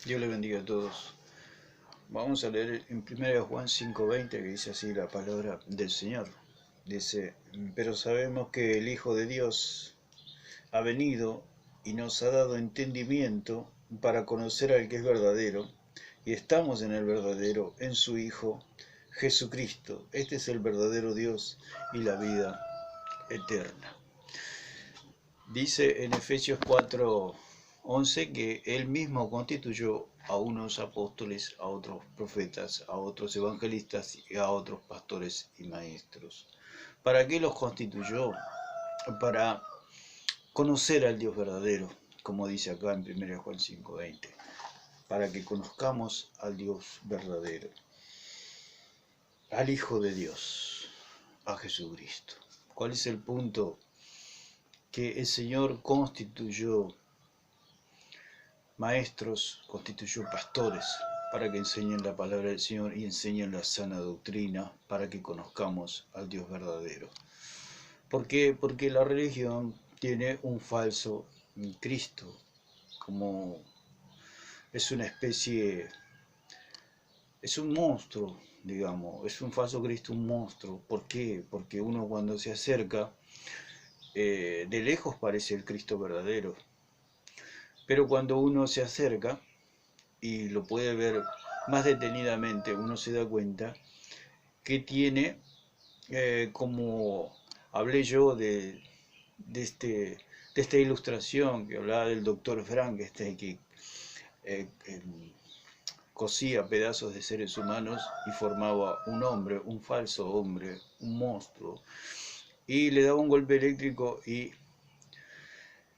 Dios le bendiga a todos. Vamos a leer en 1 Juan 5:20 que dice así la palabra del Señor. Dice, pero sabemos que el Hijo de Dios ha venido y nos ha dado entendimiento para conocer al que es verdadero, y estamos en el verdadero, en su Hijo Jesucristo. Este es el verdadero Dios y la vida eterna. Dice en Efesios 4:11 que Él mismo constituyó a unos apóstoles, a otros profetas, a otros evangelistas y a otros pastores y maestros. ¿Para qué los constituyó? Para conocer al Dios verdadero, como dice acá en 1 Juan 5:20, para que conozcamos al Dios verdadero, al Hijo de Dios, a Jesucristo. ¿Cuál es el punto? Que el Señor constituyó maestros, constituyó pastores para que enseñen la palabra del Señor y enseñen la sana doctrina para que conozcamos al Dios verdadero. ¿Por qué? Porque la religión tiene un falso Cristo, como es una especie, es un monstruo, digamos, es un falso Cristo, un monstruo. ¿Por qué? Porque uno cuando se acerca, de lejos parece el Cristo verdadero, pero cuando uno se acerca y lo puede ver más detenidamente, uno se da cuenta que tiene, como hablé yo de esta ilustración que hablaba del doctor Frankenstein, que eh, cosía pedazos de seres humanos y formaba un hombre, un falso hombre, un monstruo, y le daba un golpe eléctrico y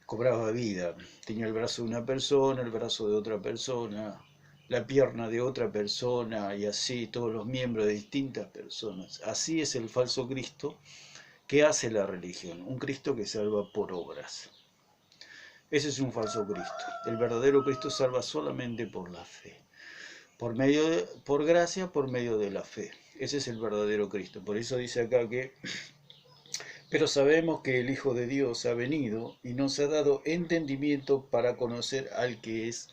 cobraba vida. Tenía el brazo de una persona, el brazo de otra persona, la pierna de otra persona y así todos los miembros de distintas personas. Así es el falso Cristo que hace la religión, un Cristo que salva por obras. Ese es un falso Cristo. El verdadero Cristo salva solamente por la fe, por gracia, por medio de la fe. Ese es el verdadero Cristo. Por eso dice acá que pero sabemos que el Hijo de Dios ha venido y nos ha dado entendimiento para conocer al que es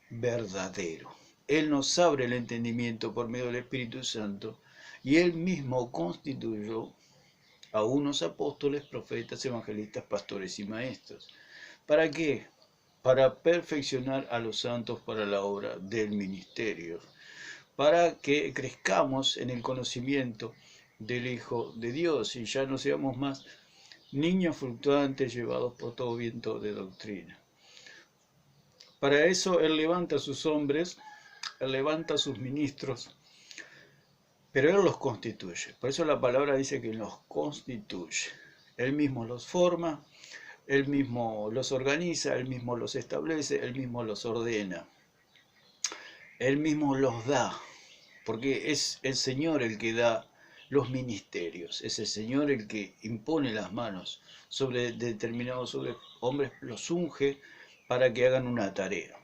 verdadero. Él nos abre el entendimiento por medio del Espíritu Santo y Él mismo constituyó a unos apóstoles, profetas, evangelistas, pastores y maestros. ¿Para qué? Para perfeccionar a los santos para la obra del ministerio, para que crezcamos en el conocimiento del Hijo de Dios y ya no seamos más niños fluctuantes llevados por todo viento de doctrina. Para eso Él levanta a sus hombres, Él levanta a sus ministros, pero Él los constituye. Por eso la palabra dice que los constituye. Él mismo los forma, Él mismo los organiza, Él mismo los establece, Él mismo los ordena. Él mismo los da, porque es el Señor el que da los ministerios, es el Señor el que impone las manos sobre determinados hombres, los unge para que hagan una tarea.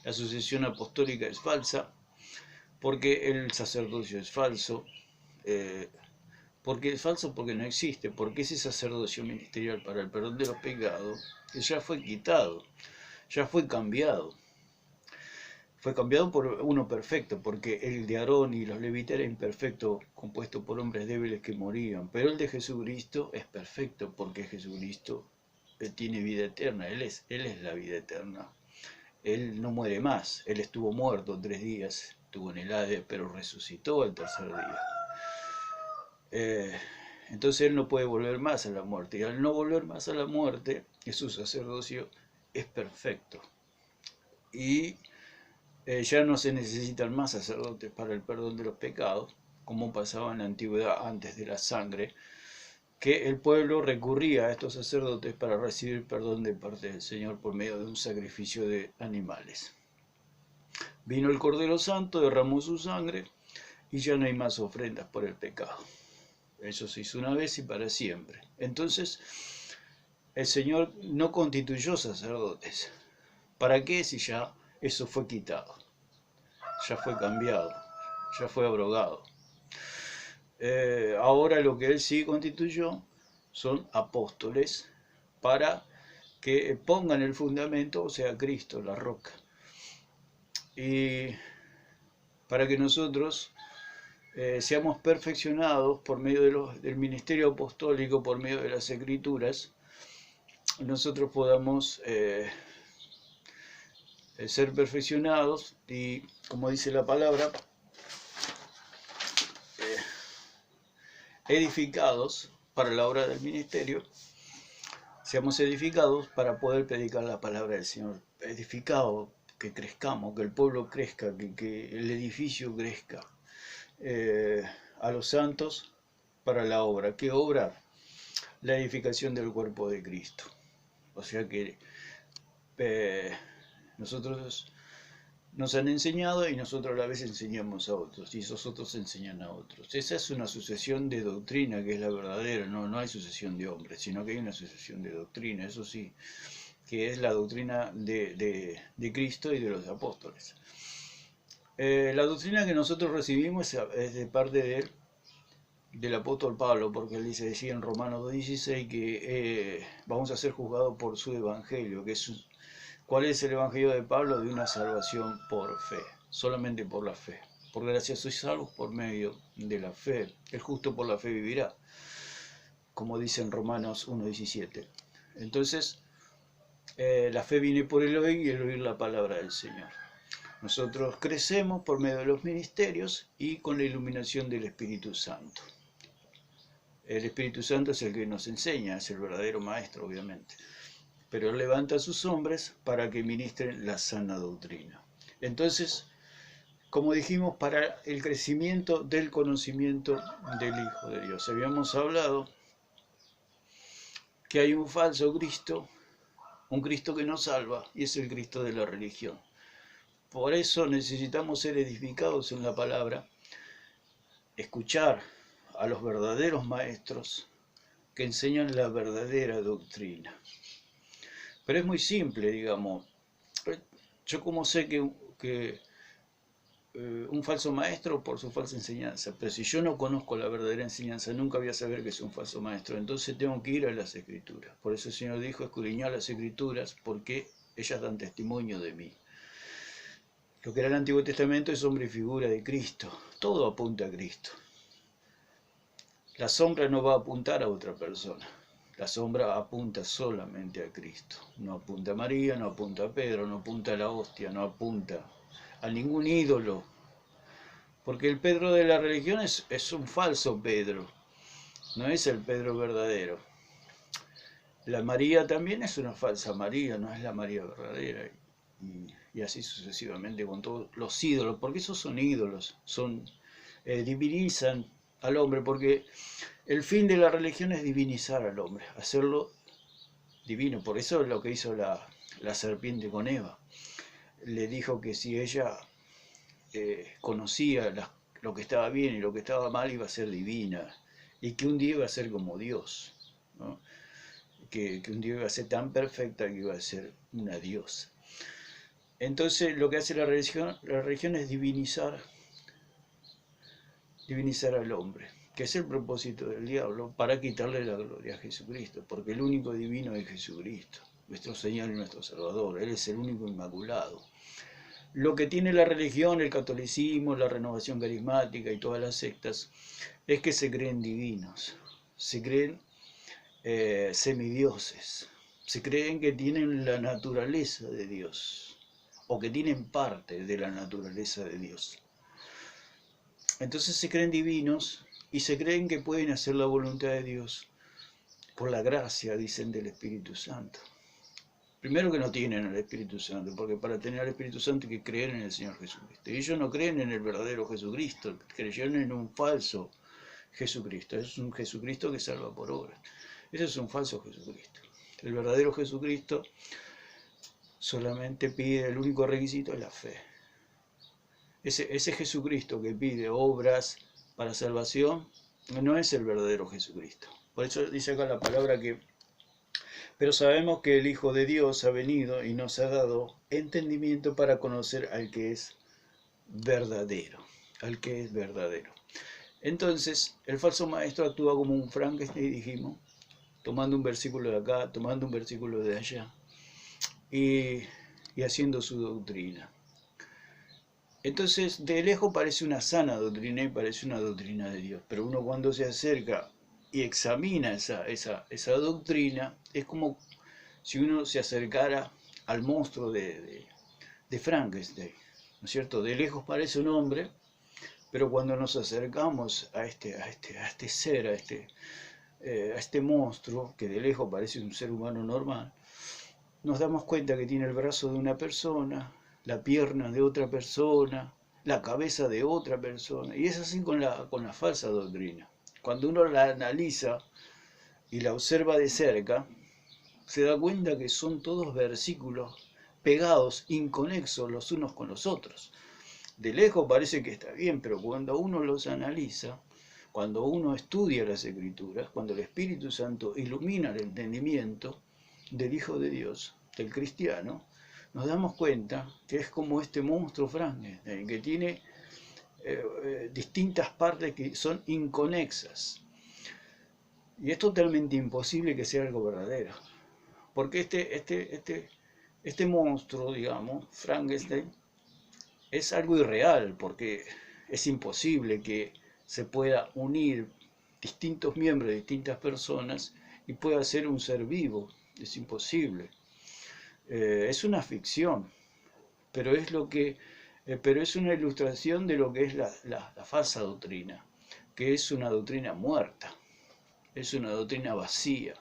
La sucesión apostólica es falsa, porque el sacerdocio es falso, porque es falso porque no existe, porque ese sacerdocio ministerial para el perdón de los pecados ya fue quitado, ya fue cambiado. Fue cambiado por uno perfecto, porque el de Aarón y los levitas era imperfecto, compuesto por hombres débiles que morían. Pero el de Jesucristo es perfecto, porque Jesucristo tiene vida eterna, Él es la vida eterna. Él no muere más, Él estuvo muerto 3 días, estuvo en el Hades, pero resucitó al tercer día. Entonces Él no puede volver más a la muerte, y al no volver más a la muerte, su sacerdocio es perfecto. Y ya no se necesitan más sacerdotes para el perdón de los pecados, como pasaba en la antigüedad antes de la sangre, que el pueblo recurría a estos sacerdotes para recibir perdón de parte del Señor por medio de un sacrificio de animales. Vino el Cordero Santo, derramó su sangre y ya no hay más ofrendas por el pecado. Eso se hizo una vez y para siempre. Entonces, el Señor no constituyó sacerdotes. ¿Para qué si ya eso fue quitado? Ya fue cambiado, ya fue abrogado. Ahora lo que Él sí constituyó son apóstoles para que pongan el fundamento, o sea, Cristo, la roca. Y para que nosotros seamos perfeccionados por medio del ministerio apostólico, por medio de las Escrituras, nosotros podamos ser perfeccionados y, como dice la palabra, edificados para la obra del ministerio, seamos edificados para poder predicar la palabra del Señor, edificados, que crezcamos, que el pueblo crezca, que el edificio crezca, a los santos para la obra. ¿Qué obra? La edificación del cuerpo de Cristo. O sea que nosotros nos han enseñado y nosotros a la vez enseñamos a otros, y esos otros enseñan a otros. Esa es una sucesión de doctrina que es la verdadera, no hay sucesión de hombres, sino que hay una sucesión de doctrina, eso sí, que es la doctrina de Cristo y de los apóstoles. La doctrina que nosotros recibimos es de parte del apóstol Pablo, porque él decía en Romanos 2:16 que vamos a ser juzgados por su evangelio, que es ¿cuál es el evangelio de Pablo? De una salvación por fe, solamente por la fe. Por gracia sois salvos por medio de la fe. El justo por la fe vivirá, como dice en Romanos 1:17. Entonces, la fe viene por el oír y el oír la palabra del Señor. Nosotros crecemos por medio de los ministerios y con la iluminación del Espíritu Santo. El Espíritu Santo es el que nos enseña, es el verdadero maestro, obviamente. Pero él levanta a sus hombres para que ministren la sana doctrina. Entonces, como dijimos, para el crecimiento del conocimiento del Hijo de Dios. Habíamos hablado que hay un falso Cristo, un Cristo que no salva, y es el Cristo de la religión. Por eso necesitamos ser edificados en la palabra, escuchar a los verdaderos maestros que enseñan la verdadera doctrina. Pero es muy simple, digamos. Yo como sé que un falso maestro por su falsa enseñanza, pero si yo no conozco la verdadera enseñanza, nunca voy a saber que es un falso maestro. Entonces tengo que ir a las Escrituras. Por eso el Señor dijo, escudriñad las Escrituras, porque ellas dan testimonio de mí. Lo que era el Antiguo Testamento es sombra y figura de Cristo. Todo apunta a Cristo. La sombra no va a apuntar a otra persona. La sombra apunta solamente a Cristo. No apunta a María, no apunta a Pedro, no apunta a la hostia, no apunta a ningún ídolo. Porque el Pedro de la religión es un falso Pedro. No es el Pedro verdadero. La María también es una falsa María, no es la María verdadera. Y así sucesivamente con todos los ídolos. Porque esos son ídolos. Divinizan al hombre, porque el fin de la religión es divinizar al hombre, hacerlo divino. Por eso es lo que hizo la serpiente con Eva. Le dijo que si ella conocía lo que estaba bien y lo que estaba mal, iba a ser divina, y que un día iba a ser como Dios, ¿no? Que un día iba a ser tan perfecta que iba a ser una diosa. Entonces lo que hace la religión es divinizar al hombre, que es el propósito del diablo, para quitarle la gloria a Jesucristo, porque el único divino es Jesucristo, nuestro Señor y nuestro Salvador. Él es el único inmaculado. Lo que tiene la religión, el catolicismo, la renovación carismática y todas las sectas, es que se creen divinos, se creen semidioses, se creen que tienen la naturaleza de Dios, o que tienen parte de la naturaleza de Dios. Entonces se creen divinos y se creen que pueden hacer la voluntad de Dios por la gracia, dicen, del Espíritu Santo. Primero que no tienen al Espíritu Santo, porque para tener al Espíritu Santo hay que creer en el Señor Jesucristo. Y ellos no creen en el verdadero Jesucristo, creyeron en un falso Jesucristo. Es un Jesucristo que salva por obras. Ese es un falso Jesucristo. El verdadero Jesucristo solamente pide, el único requisito es la fe. Ese Jesucristo que pide obras para salvación no es el verdadero Jesucristo. Por eso dice acá la palabra que, pero sabemos que el Hijo de Dios ha venido y nos ha dado entendimiento para conocer al que es verdadero, al que es verdadero. Entonces, el falso maestro actúa como un Frankenstein, dijimos, tomando un versículo de acá, tomando un versículo de allá, y haciendo su doctrina. Entonces, de lejos parece una sana doctrina y parece una doctrina de Dios, pero uno cuando se acerca y examina esa doctrina, es como si uno se acercara al monstruo de Frankenstein, ¿no es cierto? De lejos parece un hombre, pero cuando nos acercamos a este ser, a este monstruo, que de lejos parece un ser humano normal, nos damos cuenta que tiene el brazo de una persona, la pierna de otra persona, la cabeza de otra persona, y es así con la falsa doctrina. Cuando uno la analiza y la observa de cerca, se da cuenta que son todos versículos pegados, inconexos los unos con los otros. De lejos parece que está bien, pero cuando uno los analiza, cuando uno estudia las Escrituras, cuando el Espíritu Santo ilumina el entendimiento del Hijo de Dios, del cristiano, nos damos cuenta que es como este monstruo Frankenstein, que tiene distintas partes que son inconexas. Y es totalmente imposible que sea algo verdadero. Porque este monstruo, digamos, Frankenstein, es algo irreal, porque es imposible que se pueda unir distintos miembros de distintas personas y pueda ser un ser vivo. Es imposible. Es una ficción, pero es una ilustración de lo que es la falsa doctrina, que es una doctrina muerta, es una doctrina vacía,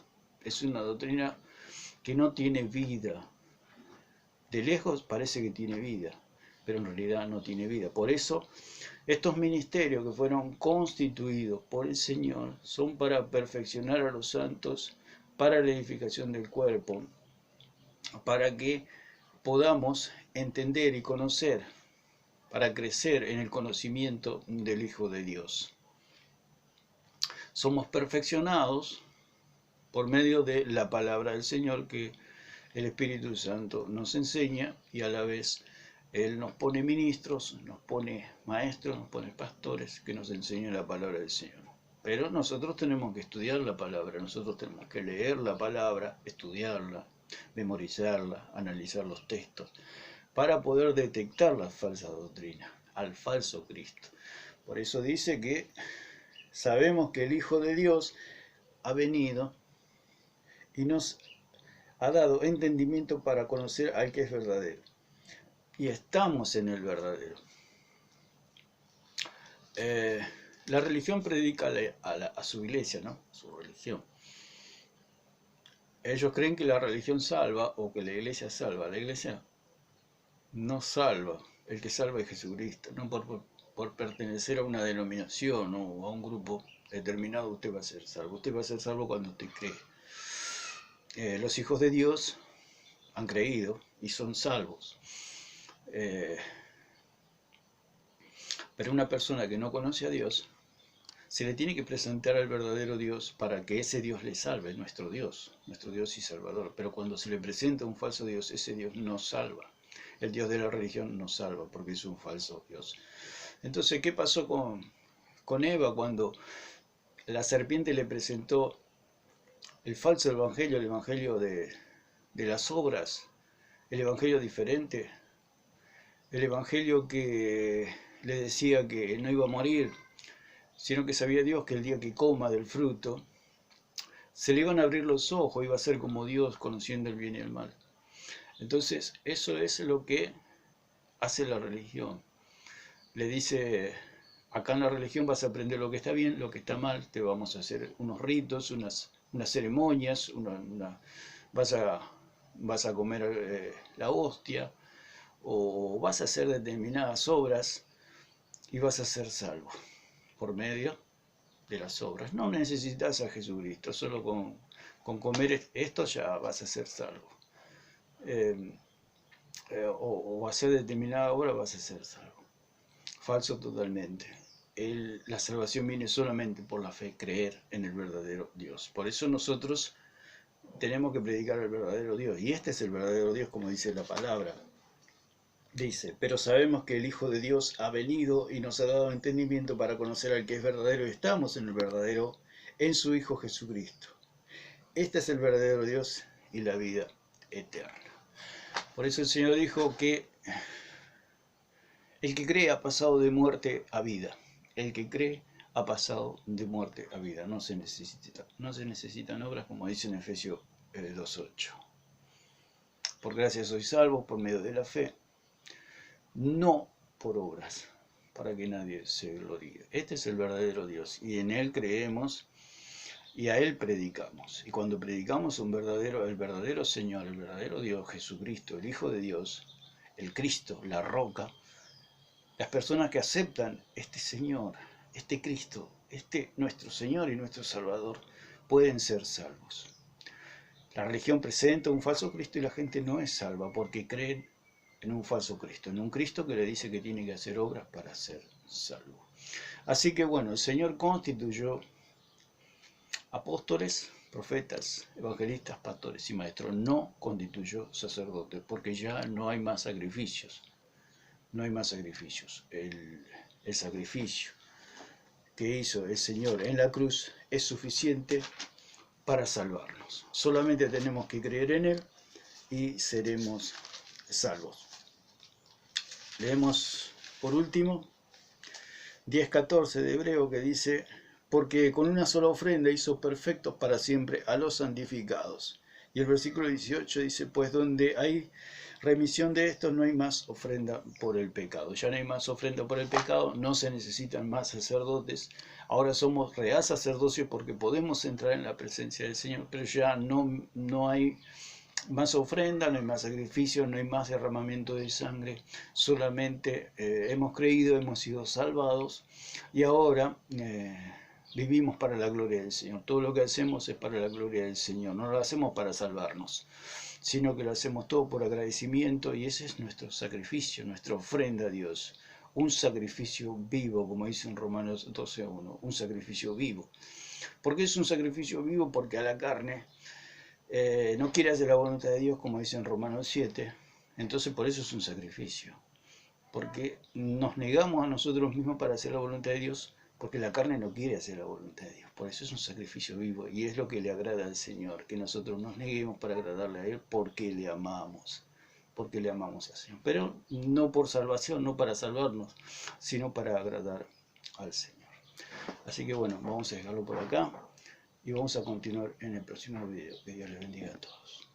es una doctrina que no tiene vida. De lejos parece que tiene vida, pero en realidad no tiene vida. Por eso, estos ministerios que fueron constituidos por el Señor son para perfeccionar a los santos, para la edificación del cuerpo, para que podamos entender y conocer, para crecer en el conocimiento del Hijo de Dios. Somos perfeccionados por medio de la palabra del Señor que el Espíritu Santo nos enseña, y a la vez Él nos pone ministros, nos pone maestros, nos pone pastores que nos enseñan la palabra del Señor. Pero nosotros tenemos que estudiar la palabra, nosotros tenemos que leer la palabra, estudiarla, memorizarla, analizar los textos, para poder detectar la falsa doctrina, al falso Cristo. Por eso dice que sabemos que el Hijo de Dios ha venido y nos ha dado entendimiento para conocer al que es verdadero. Y estamos en el verdadero. La religión predica a su iglesia, ¿no? Su religión. Ellos creen que la religión salva o que la iglesia salva. La iglesia no salva. El que salva es Jesucristo. No por pertenecer a una denominación o a un grupo determinado usted va a ser salvo. Usted va a ser salvo cuando usted cree. Los hijos de Dios han creído y son salvos. Pero una persona que no conoce a Dios, se le tiene que presentar al verdadero Dios para que ese Dios le salve, nuestro Dios y Salvador. Pero cuando se le presenta un falso Dios, ese Dios no salva. El Dios de la religión no salva porque es un falso Dios. Entonces, ¿qué pasó con Eva cuando la serpiente le presentó el falso evangelio, el evangelio de las obras, el evangelio diferente, el evangelio que le decía que no iba a morir, sino que sabía Dios que el día que coma del fruto, se le iban a abrir los ojos, iba a ser como Dios conociendo el bien y el mal. Entonces, eso es lo que hace la religión. Le dice, acá en la religión vas a aprender lo que está bien, lo que está mal, te vamos a hacer unos ritos, unas ceremonias, vas a comer la hostia, o vas a hacer determinadas obras y vas a ser salvo por medio de las obras. No necesitas a Jesucristo, solo con comer esto ya vas a ser salvo. O hacer determinada obra vas a ser salvo. Falso totalmente. La salvación viene solamente por la fe, creer en el verdadero Dios. Por eso nosotros tenemos que predicar al verdadero Dios. Y este es el verdadero Dios, como dice la palabra. Dice, pero sabemos que el Hijo de Dios ha venido y nos ha dado entendimiento para conocer al que es verdadero, y estamos en el verdadero, en su Hijo Jesucristo. Este es el verdadero Dios y la vida eterna. Por eso el Señor dijo que el que cree ha pasado de muerte a vida. El que cree ha pasado de muerte a vida. No se necesitan obras, como dice en Efesios 2:8. Por gracia sois salvos por medio de la fe, no por obras, para que nadie se gloríe. Este es el verdadero Dios y en Él creemos y a Él predicamos. Y cuando predicamos el verdadero Señor, el verdadero Dios, Jesucristo, el Hijo de Dios, el Cristo, la roca, las personas que aceptan este Señor, este Cristo, este nuestro Señor y nuestro Salvador, pueden ser salvos. La religión presenta un falso Cristo y la gente no es salva porque creen en un falso Cristo, en un Cristo que le dice que tiene que hacer obras para ser salvo. Así que bueno, el Señor constituyó apóstoles, profetas, evangelistas, pastores y maestros. No constituyó sacerdotes porque ya no hay más sacrificios. No hay más sacrificios. El sacrificio que hizo el Señor en la cruz es suficiente para salvarnos. Solamente tenemos que creer en Él y seremos salvos. Leemos por último 10:14 de Hebreo, que dice: porque con una sola ofrenda hizo perfectos para siempre a los santificados. Y el versículo 18 dice: pues donde hay remisión de estos no hay más ofrenda por el pecado. Ya no hay más ofrenda por el pecado, no se necesitan más sacerdotes. Ahora somos real sacerdocio porque podemos entrar en la presencia del Señor, pero ya no hay más ofrenda, no hay más sacrificio, no hay más derramamiento de sangre. Solamente hemos creído, hemos sido salvados y ahora vivimos para la gloria del Señor. Todo lo que hacemos es para la gloria del Señor. No lo hacemos para salvarnos, sino que lo hacemos todo por agradecimiento, y ese es nuestro sacrificio, nuestra ofrenda a Dios. Un sacrificio vivo, como dice en Romanos 12:1, un sacrificio vivo. ¿Por qué es un sacrificio vivo? Porque a la carne no quiere hacer la voluntad de Dios, como dice en Romanos 7, entonces por eso es un sacrificio. Porque nos negamos a nosotros mismos para hacer la voluntad de Dios, porque la carne no quiere hacer la voluntad de Dios. Por eso es un sacrificio vivo y es lo que le agrada al Señor, que nosotros nos neguemos para agradarle a Él porque le amamos. Porque le amamos al Señor. Pero no por salvación, no para salvarnos, sino para agradar al Señor. Así que bueno, vamos a dejarlo por acá y vamos a continuar en el próximo video. Que Dios les bendiga a todos.